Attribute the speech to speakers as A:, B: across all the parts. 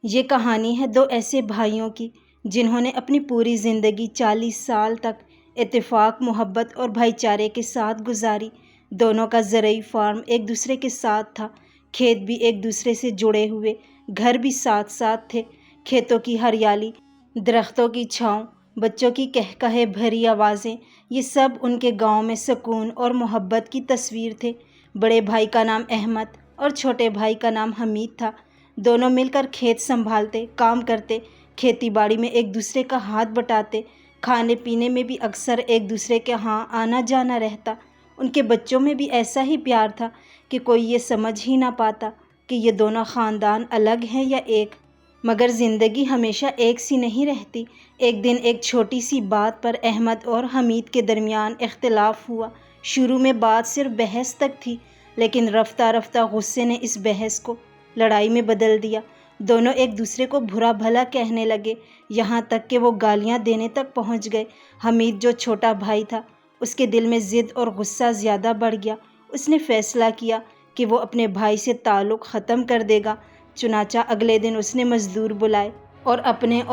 A: یہ کہانی ہے دو ایسے بھائیوں کی جنہوں نے اپنی پوری زندگی 40 سال تک اتفاق، محبت اور بھائی چارے کے ساتھ گزاری۔ دونوں کا زرعی فارم ایک دوسرے کے ساتھ تھا، کھیت بھی ایک دوسرے سے جڑے ہوئے، گھر بھی ساتھ ساتھ تھے۔ کھیتوں کی ہریالی، درختوں کی چھاؤں، بچوں کی کہکہے بھری آوازیں، یہ سب ان کے گاؤں میں سکون اور محبت کی تصویر تھے۔ بڑے بھائی کا نام احمد اور چھوٹے بھائی کا نام حمید تھا۔ دونوں مل کر کھیت سنبھالتے، کام کرتے، کھیتی باڑی میں ایک دوسرے کا ہاتھ بٹاتے، کھانے پینے میں بھی اکثر ایک دوسرے کے ہاں آنا جانا رہتا۔ ان کے بچوں میں بھی ایسا ہی پیار تھا کہ کوئی یہ سمجھ ہی نہ پاتا کہ یہ دونوں خاندان الگ ہیں یا ایک۔ مگر زندگی ہمیشہ ایک سی نہیں رہتی۔ ایک دن ایک چھوٹی سی بات پر احمد اور حمید کے درمیان اختلاف ہوا۔ شروع میں بات صرف بحث تک تھی، لیکن رفتہ رفتہ غصے نے اس بحث کو لڑائی میں بدل دیا۔ دونوں ایک دوسرے کو برا بھلا کہنے لگے، یہاں تک کہ وہ گالیاں دینے تک پہنچ گئے۔ حمید جو چھوٹا بھائی تھا، اس کے دل میں ضد اور غصہ زیادہ بڑھ گیا۔ اس نے فیصلہ کیا کہ وہ اپنے بھائی سے تعلق ختم کر دے گا۔ چنانچہ اگلے دن اس نے مزدور بلائے اور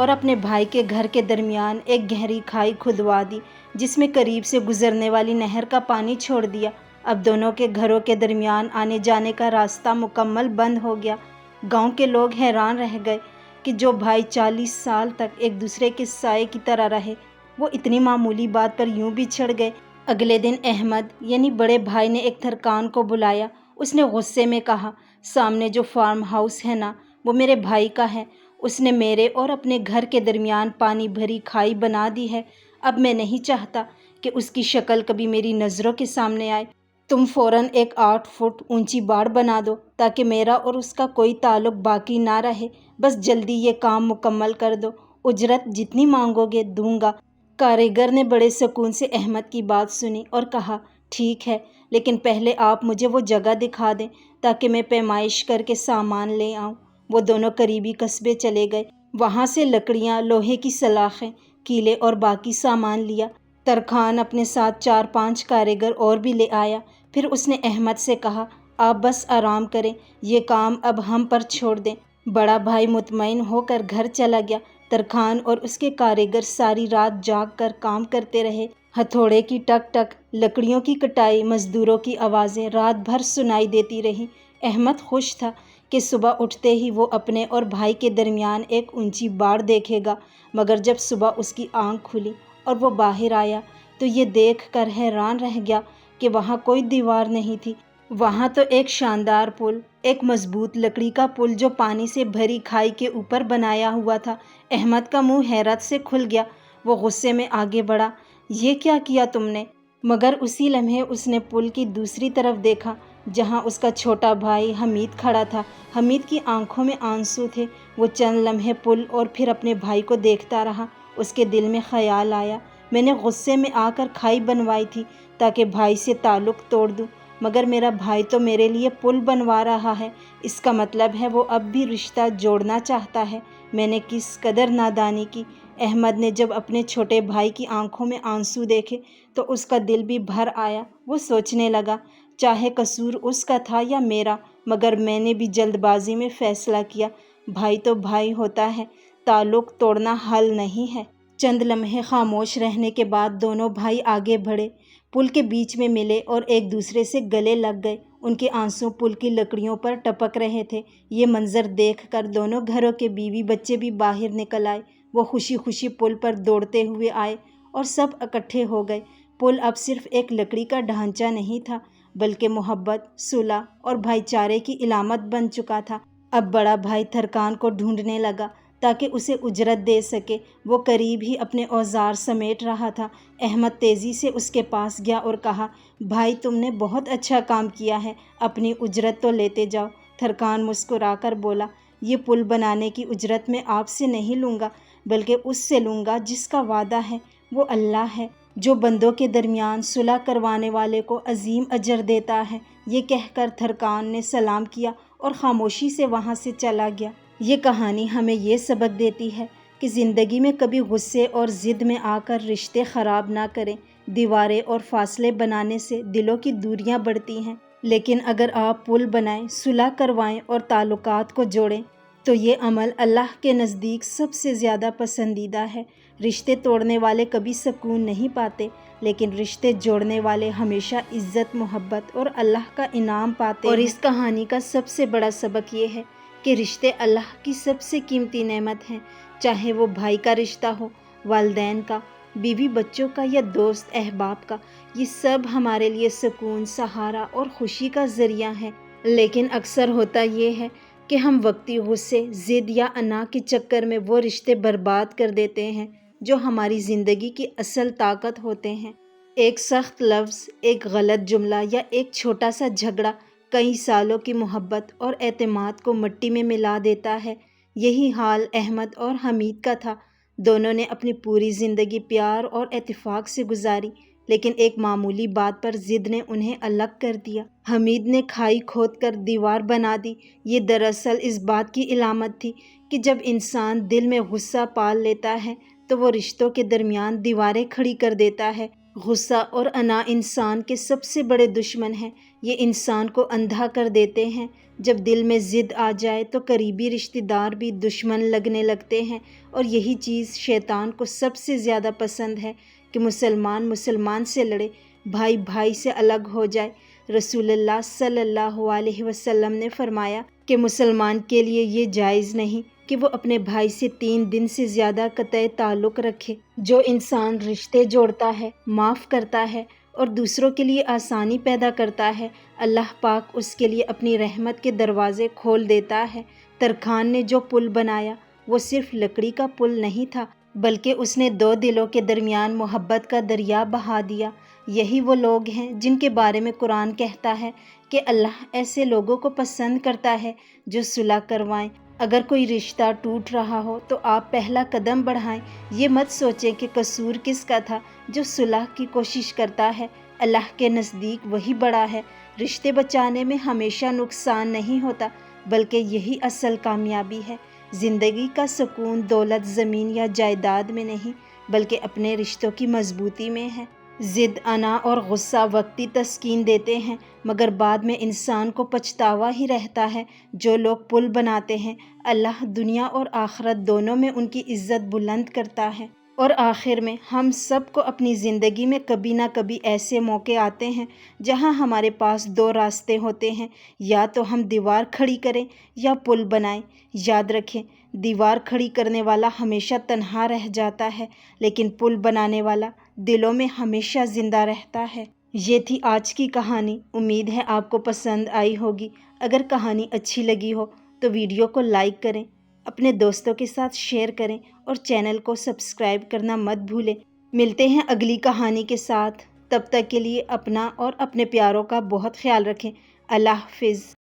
A: اپنے بھائی کے گھر کے درمیان ایک گہری کھائی کھدوا دی، جس میں قریب سے گزرنے والی نہر کا پانی چھوڑ دیا۔ اب دونوں کے گھروں کے درمیان آنے جانے کا راستہ مکمل بند ہو گیا۔ گاؤں کے لوگ حیران رہ گئے کہ جو بھائی 40 سال تک ایک دوسرے کے سائے کی طرح رہے، وہ اتنی معمولی بات پر یوں بچھڑ گئے۔ اگلے دن احمد یعنی بڑے بھائی نے ایک ترکان کو بلایا۔ اس نے غصے میں کہا، سامنے جو فارم ہاؤس ہے نا، وہ میرے بھائی کا ہے۔ اس نے میرے اور اپنے گھر کے درمیان پانی بھری کھائی بنا دی ہے۔ اب میں نہیں چاہتا کہ اس کی شکل کبھی میری نظروں کے سامنے آئے۔ تم فوراً ایک 8 فٹ اونچی باڑ بنا دو تاکہ میرا اور اس کا کوئی تعلق باقی نہ رہے۔ بس جلدی یہ کام مکمل کر دو، اجرت جتنی مانگو گے دوں گا۔ کاریگر نے بڑے سکون سے احمد کی بات سنی اور کہا، ٹھیک ہے، لیکن پہلے آپ مجھے وہ جگہ دکھا دیں تاکہ میں پیمائش کر کے سامان لے آؤں۔ وہ دونوں قریبی قصبے چلے گئے، وہاں سے لکڑیاں، لوہے کی سلاخیں، کیلیں اور باقی سامان لیا۔ ترکھان اپنے ساتھ 4-5 کاریگر اور بھی لے آیا۔ پھر اس نے احمد سے کہا، آپ بس آرام کریں، یہ کام اب ہم پر چھوڑ دیں۔ بڑا بھائی مطمئن ہو کر گھر چلا گیا۔ ترکھان اور اس کے کاریگر ساری رات جاگ کر کام کرتے رہے۔ ہتھوڑے کی ٹک ٹک، لکڑیوں کی کٹائی، مزدوروں کی آوازیں رات بھر سنائی دیتی رہیں۔ احمد خوش تھا کہ صبح اٹھتے ہی وہ اپنے اور بھائی کے درمیان ایک اونچی باڑ دیکھے گا، مگر جب صبح اس کی آنکھ کھلی اور وہ باہر آیا تو یہ دیکھ کر حیران رہ گیا کہ وہاں کوئی دیوار نہیں تھی۔ وہاں تو ایک شاندار پل، ایک مضبوط لکڑی کا پل جو پانی سے بھری کھائی کے اوپر بنایا ہوا تھا۔ احمد کا منہ حیرت سے کھل گیا۔ وہ غصے میں آگے بڑھا، یہ کیا کیا تم نے؟ مگر اسی لمحے اس نے پل کی دوسری طرف دیکھا، جہاں اس کا چھوٹا بھائی حمید کھڑا تھا۔ حمید کی آنکھوں میں آنسو تھے۔ وہ چند لمحے پل اور پھر اپنے بھائی کو دیکھتا رہا۔ اس کے دل میں خیال آیا، میں نے غصے میں آ کر کھائی بنوائی تھی تاکہ بھائی سے تعلق توڑ دوں، مگر میرا بھائی تو میرے لیے پل بنوا رہا ہے، اس کا مطلب ہے وہ اب بھی رشتہ جوڑنا چاہتا ہے۔ میں نے کس قدر نادانی کی۔ احمد نے جب اپنے چھوٹے بھائی کی آنکھوں میں آنسو دیکھے تو اس کا دل بھی بھر آیا۔ وہ سوچنے لگا، چاہے قصور اس کا تھا یا میرا، مگر میں نے بھی جلد بازی میں فیصلہ کیا۔ بھائی تو بھائی ہوتا ہے، تعلق توڑنا حل نہیں ہے۔ چند لمحے خاموش رہنے کے بعد دونوں بھائی آگے بڑھے، پل کے بیچ میں ملے اور ایک دوسرے سے گلے لگ گئے۔ ان کے آنسو پل کی لکڑیوں پر ٹپک رہے تھے۔ یہ منظر دیکھ کر دونوں گھروں کے بیوی بچے بھی باہر نکل آئے۔ وہ خوشی خوشی پل پر دوڑتے ہوئے آئے اور سب اکٹھے ہو گئے۔ پل اب صرف ایک لکڑی کا ڈھانچہ نہیں تھا، بلکہ محبت، صلح اور بھائی چارے کی علامت بن چکا تھا۔ اب بڑا بھائی ترکان کو ڈھونڈنے لگا تاکہ اسے اجرت دے سکے۔ وہ قریب ہی اپنے اوزار سمیٹ رہا تھا۔ احمد تیزی سے اس کے پاس گیا اور کہا، بھائی تم نے بہت اچھا کام کیا ہے، اپنی اجرت تو لیتے جاؤ۔ ترکان مسکرا کر بولا، یہ پل بنانے کی اجرت میں آپ سے نہیں لوں گا، بلکہ اس سے لوں گا جس کا وعدہ ہے، وہ اللہ ہے، جو بندوں کے درمیان صلح کروانے والے کو عظیم اجر دیتا ہے۔ یہ کہہ کر ترکان نے سلام کیا اور خاموشی سے وہاں سے چلا گیا۔ یہ کہانی ہمیں یہ سبق دیتی ہے کہ زندگی میں کبھی غصے اور ضد میں آ کر رشتے خراب نہ کریں۔ دیواریں اور فاصلے بنانے سے دلوں کی دوریاں بڑھتی ہیں، لیکن اگر آپ پل بنائیں، صلح کروائیں اور تعلقات کو جوڑیں تو یہ عمل اللہ کے نزدیک سب سے زیادہ پسندیدہ ہے۔ رشتے توڑنے والے کبھی سکون نہیں پاتے، لیکن رشتے جوڑنے والے ہمیشہ عزت، محبت اور اللہ کا انعام پاتے ہیں۔ اور اس کہانی کا سب سے بڑا سبق یہ ہے کہ رشتے اللہ کی سب سے قیمتی نعمت ہیں، چاہے وہ بھائی کا رشتہ ہو، والدین کا، بیوی بچوں کا یا دوست احباب کا۔ یہ سب ہمارے لیے سکون، سہارا اور خوشی کا ذریعہ ہے۔ لیکن اکثر ہوتا یہ ہے کہ ہم وقتی غصے، ضد یا انا کے چکر میں وہ رشتے برباد کر دیتے ہیں جو ہماری زندگی کی اصل طاقت ہوتے ہیں۔ ایک سخت لفظ، ایک غلط جملہ یا ایک چھوٹا سا جھگڑا کئی سالوں کی محبت اور اعتماد کو مٹی میں ملا دیتا ہے۔ یہی حال احمد اور حمید کا تھا۔ دونوں نے اپنی پوری زندگی پیار اور اتفاق سے گزاری، لیکن ایک معمولی بات پر ضد نے انہیں الگ کر دیا۔ حمید نے کھائی کھود کر دیوار بنا دی۔ یہ دراصل اس بات کی علامت تھی کہ جب انسان دل میں غصہ پال لیتا ہے تو وہ رشتوں کے درمیان دیواریں کھڑی کر دیتا ہے۔ غصہ اور انا انسان کے سب سے بڑے دشمن ہیں۔ یہ انسان کو اندھا کر دیتے ہیں۔ جب دل میں ضد آ جائے تو قریبی رشتہ دار بھی دشمن لگنے لگتے ہیں، اور یہی چیز شیطان کو سب سے زیادہ پسند ہے کہ مسلمان مسلمان سے لڑے، بھائی بھائی سے الگ ہو جائے۔ رسول اللہ صلی اللہ علیہ وسلم نے فرمایا کہ مسلمان کے لیے یہ جائز نہیں کہ وہ اپنے بھائی سے 3 دن سے زیادہ قطع تعلق رکھے۔ جو انسان رشتے جوڑتا ہے، معاف کرتا ہے اور دوسروں کے لیے آسانی پیدا کرتا ہے، اللہ پاک اس کے لیے اپنی رحمت کے دروازے کھول دیتا ہے۔ ترکھان نے جو پل بنایا وہ صرف لکڑی کا پل نہیں تھا، بلکہ اس نے 2 دلوں کے درمیان محبت کا دریا بہا دیا۔ یہی وہ لوگ ہیں جن کے بارے میں قرآن کہتا ہے کہ اللہ ایسے لوگوں کو پسند کرتا ہے جو صلح کروائیں۔ اگر کوئی رشتہ ٹوٹ رہا ہو تو آپ پہلا قدم بڑھائیں۔ یہ مت سوچیں کہ قصور کس کا تھا۔ جو صلح کی کوشش کرتا ہے، اللہ کے نزدیک وہی بڑا ہے۔ رشتے بچانے میں ہمیشہ نقصان نہیں ہوتا، بلکہ یہی اصل کامیابی ہے۔ زندگی کا سکون دولت، زمین یا جائیداد میں نہیں، بلکہ اپنے رشتوں کی مضبوطی میں ہے۔ ضد، انا اور غصہ وقتی تسکین دیتے ہیں، مگر بعد میں انسان کو پچھتاوا ہی رہتا ہے۔ جو لوگ پل بناتے ہیں، اللہ دنیا اور آخرت دونوں میں ان کی عزت بلند کرتا ہے۔ اور آخر میں ہم سب کو اپنی زندگی میں کبھی نہ کبھی ایسے موقع آتے ہیں جہاں ہمارے پاس 2 راستے ہوتے ہیں، یا تو ہم دیوار کھڑی کریں یا پل بنائیں۔ یاد رکھیں، دیوار کھڑی کرنے والا ہمیشہ تنہا رہ جاتا ہے، لیکن پل بنانے والا دلوں میں ہمیشہ زندہ رہتا ہے۔ یہ تھی آج کی کہانی۔ امید ہے آپ کو پسند آئی ہوگی۔ اگر کہانی اچھی لگی ہو تو ویڈیو کو لائک کریں، اپنے دوستوں کے ساتھ شیئر کریں اور چینل کو سبسکرائب کرنا مت بھولیں۔ ملتے ہیں اگلی کہانی کے ساتھ۔ تب تک کے لیے اپنا اور اپنے پیاروں کا بہت خیال رکھیں۔ اللہ حافظ۔